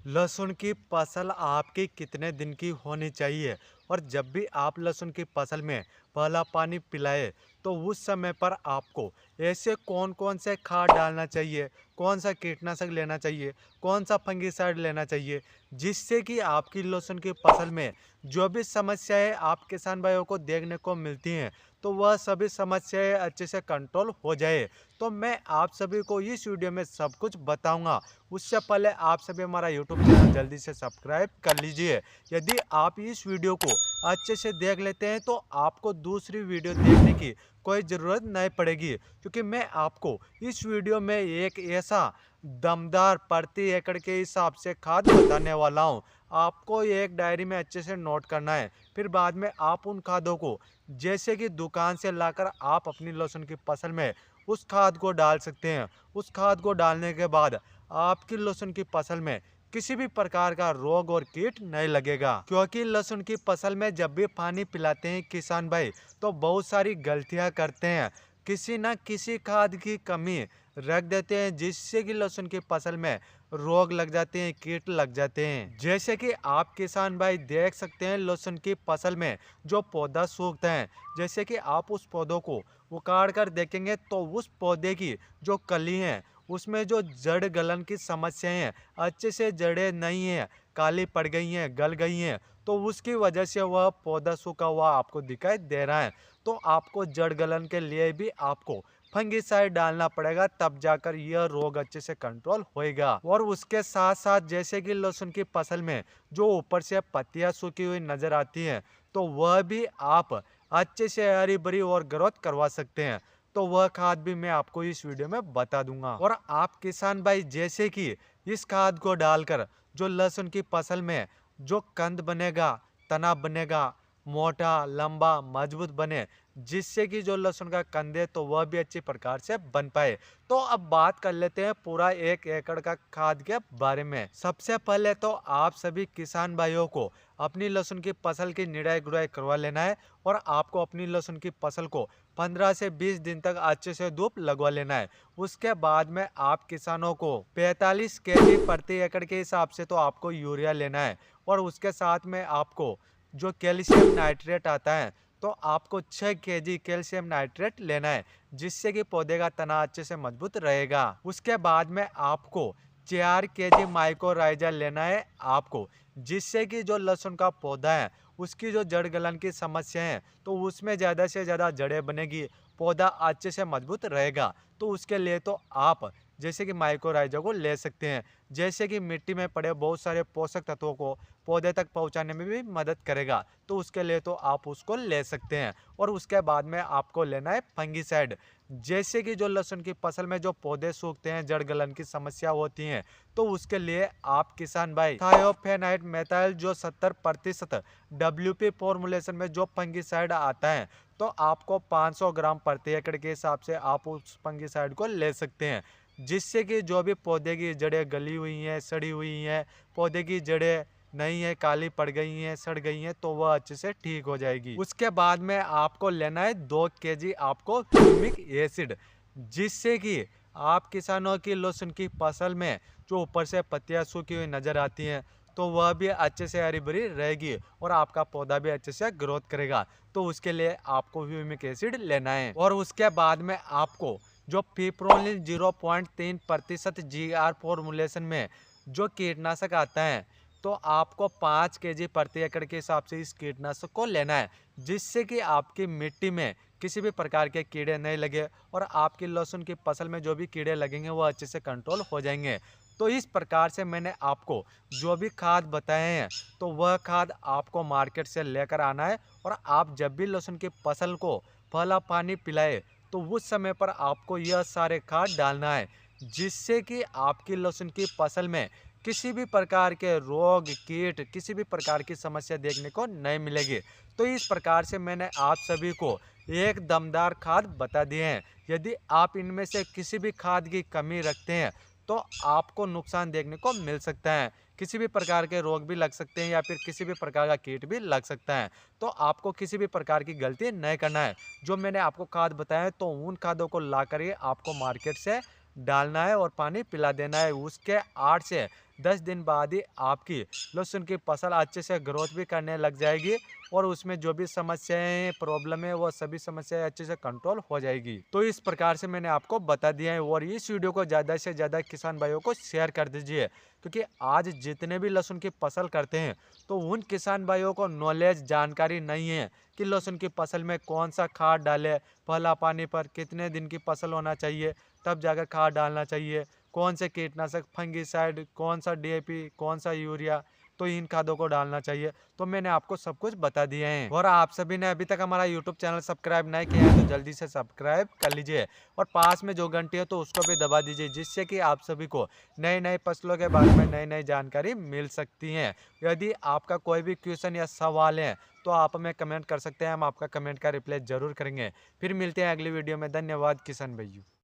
लहसुन की फसल आपकी कितने दिन की होनी चाहिए और जब भी आप लहसुन की फसल में पहला पानी पिलाए तो उस समय पर आपको ऐसे कौन कौन से खाद डालना चाहिए, कौन सा कीटनाशक लेना चाहिए, कौन सा फंगिसाइड लेना चाहिए, जिससे कि आपकी लहसुन की फसल में जो भी समस्याएं आप किसान भाइयों को देखने को मिलती हैं तो वह सभी समस्याएं अच्छे से कंट्रोल हो जाए। तो मैं आप सभी को इस वीडियो में सब कुछ बताऊंगा। उससे पहले आप सभी हमारा यूट्यूब चैनल जल्दी से सब्सक्राइब कर लीजिए। यदि आप इस वीडियो को अच्छे से देख लेते हैं तो आपको दूसरी वीडियो देखने की कोई ज़रूरत नहीं पड़ेगी, क्योंकि मैं आपको इस वीडियो में एक ऐसा दमदार प्रति एकड़ के हिसाब से खाद बताने वाला हूँ। आपको एक डायरी में अच्छे से नोट करना है, फिर बाद में आप उन खादों को जैसे कि दुकान से लाकर आप अपनी लहसुन की फसल में उस खाद को डाल सकते हैं। उस खाद को डालने के बाद आपकी लहसुन की फसल में किसी भी प्रकार का रोग और कीट नहीं लगेगा, क्योंकि लहसुन की फसल में जब भी पानी पिलाते हैं किसान भाई तो बहुत सारी गलतियां करते हैं। किसी न किसी खाद की कमी रख देते हैं जिससे कि लहसुन की फसल में रोग लग जाते हैं, कीट लग जाते हैं। जैसे कि आप किसान भाई देख सकते हैं लहसुन की फसल में जो पौधा सूखता है, जैसे कि आप उस पौधों को उखाड़ कर देखेंगे तो उस पौधे की जो कली है उसमें जो जड़ गलन की समस्याएं हैं, अच्छे से जड़ें नहीं है, काली पड़ गई हैं, गल गई हैं, तो उसकी वजह से वह पौधा सूखा हुआ आपको दिखाई दे रहा है। तो आपको जड़ गलन के लिए भी आपको फंगिसाइड डालना पड़ेगा, तब जाकर यह रोग अच्छे से कंट्रोल होएगा। और उसके साथ साथ जैसे कि लहसुन की फसल में जो ऊपर से पत्तियां सूखी हुई नजर आती हैं तो वह भी आप अच्छे से हरी भरी और ग्रोथ करवा सकते हैं। तो वह खाद भी मैं आपको इस वीडियो में बता दूंगा। और आप किसान भाई जैसे कि इस खाद को डालकर जो लहसुन की फसल में जो कंद बनेगा, तना बनेगा, मोटा लंबा मजबूत बने, जिससे कि जो लहसुन का कंद है तो वह भी अच्छी प्रकार से बन पाए। तो अब बात कर लेते हैं पूरा 1 एकड़ का खाद के बारे में। सबसे पहले तो आप सभी किसान भाइयों को अपनी लहसुन की फसल की निराई गुड़ाई करवा लेना है और आपको अपनी लहसुन की फसल को 15 से 20 दिन तक अच्छे से धूप लगवा लेना है। उसके बाद में आप किसानों को 45 केजी प्रति एकड़ के हिसाब से तो आपको यूरिया लेना है और उसके साथ में आपको जो कैल्शियम नाइट्रेट आता है तो आपको 6 केजी कैल्शियम नाइट्रेट लेना है, जिससे कि पौधे का तना अच्छे से मजबूत रहेगा। उसके बाद में आपको 4 केजी माइक्रोराइजा लेना है आपको, जिससे कि जो लहसुन का पौधा है उसकी जो जड़ गलन की समस्या है तो उसमें ज़्यादा से ज़्यादा जड़ें बनेगी, पौधा अच्छे से मजबूत रहेगा। तो उसके लिए तो आप जैसे कि माइक्रोराइजा को ले सकते हैं, जैसे कि मिट्टी में पड़े बहुत सारे पोषक तत्वों को पौधे तक पहुंचाने में भी मदद करेगा, तो उसके लिए तो आप उसको ले सकते हैं। और उसके बाद में आपको लेना है फंगिसाइड, जैसे कि जो लहसुन की फसल में जो पौधे सूखते हैं, जड़ गलन की समस्या होती है, तो उसके लिए आप किसान भाई थायोफेनाइट मेथाइल जो 70% WP फॉर्मुलेशन में जो फंगिसाइड आता है तो आपको 500 ग्राम प्रति एकड़ के हिसाब से आप उस फंगिसाइड को ले सकते हैं, जिससे कि जो भी पौधे की जड़ें गली हुई हैं, सड़ी हुई हैं, पौधे की जड़ें नहीं है, काली पड़ गई हैं, सड़ गई हैं, तो वह अच्छे से ठीक हो जाएगी। उसके बाद में आपको लेना है 2 केजी आपको ह्यूमिक एसिड, जिससे कि आप किसानों की लहसुन की फसल में जो ऊपर से पत्तियां सूखी हुई नजर आती हैं तो वह भी अच्छे से हरी भरी रहेगी और आपका पौधा भी अच्छे से ग्रोथ करेगा। तो उसके लिए आपको ह्यूमिक एसिड लेना है। और उसके बाद में आपको जो पिप्रोनिल 0.3% GR फॉर्मुलेशन में जो कीटनाशक आता है तो आपको 5 केजी प्रति एकड़ के हिसाब से इस कीटनाशक को लेना है, जिससे कि आपकी मिट्टी में किसी भी प्रकार के कीड़े नहीं लगे और आपकी लहसुन की फसल में जो भी कीड़े लगेंगे वो अच्छे से कंट्रोल हो जाएंगे। तो इस प्रकार से मैंने आपको जो भी खाद बताए हैं तो वह खाद आपको मार्केट से लेकर आना है और आप जब भी लहसुन की फसल को पहला पानी पिलाए तो उस समय पर आपको यह सारे खाद डालना है, जिससे कि आपकी लहसुन की फसल में किसी भी प्रकार के रोग कीट किसी भी प्रकार की समस्या देखने को नहीं मिलेगी। तो इस प्रकार से मैंने आप सभी को एक दमदार खाद बता दिए हैं। यदि आप इनमें से किसी भी खाद की कमी रखते हैं तो आपको नुकसान देखने को मिल सकता है, किसी भी प्रकार के रोग भी लग सकते हैं या फिर किसी भी प्रकार का कीट भी लग सकता है। तो आपको किसी भी प्रकार की गलती नहीं करना है। जो मैंने आपको खाद बताया तो उन खादों को ला कर ही आपको मार्केट से डालना है और पानी पिला देना है। उसके 8 से 10 दिन बाद ही आपकी लहसुन की फसल अच्छे से ग्रोथ भी करने लग जाएगी और उसमें जो भी समस्याएं प्रॉब्लम है वो सभी समस्याएं अच्छे से कंट्रोल हो जाएगी। तो इस प्रकार से मैंने आपको बता दिया है और इस वीडियो को ज़्यादा से ज़्यादा किसान भाइयों को शेयर कर दीजिए, क्योंकि आज जितने भी लहसुन की फसल करते हैं तो उन किसान भाइयों को नॉलेज जानकारी नहीं है कि लहसुन की फसल में कौन सा खाद डाले, पहला पानी पर कितने दिन की फसल होना चाहिए तब जाकर खाद डालना चाहिए, कौन से कीटनाशक फंगिसाइड, कौन सा डीएपी, कौन सा यूरिया, तो इन खादों को डालना चाहिए। तो मैंने आपको सब कुछ बता दिए हैं और आप सभी ने अभी तक हमारा यूट्यूब चैनल सब्सक्राइब नहीं किया है तो जल्दी से सब्सक्राइब कर लीजिए और पास में जो घंटी है तो उसको भी दबा दीजिए, जिससे कि आप सभी को नए नए फसलों के बारे में नई नई जानकारी मिल सकती है। यदि आपका कोई भी क्वेश्चन या सवाल है तो आप हमें कमेंट कर सकते हैं, हम आपका कमेंट का रिप्लाई जरूर करेंगे। फिर मिलते हैं अगली वीडियो में। धन्यवाद किसान भाइयों।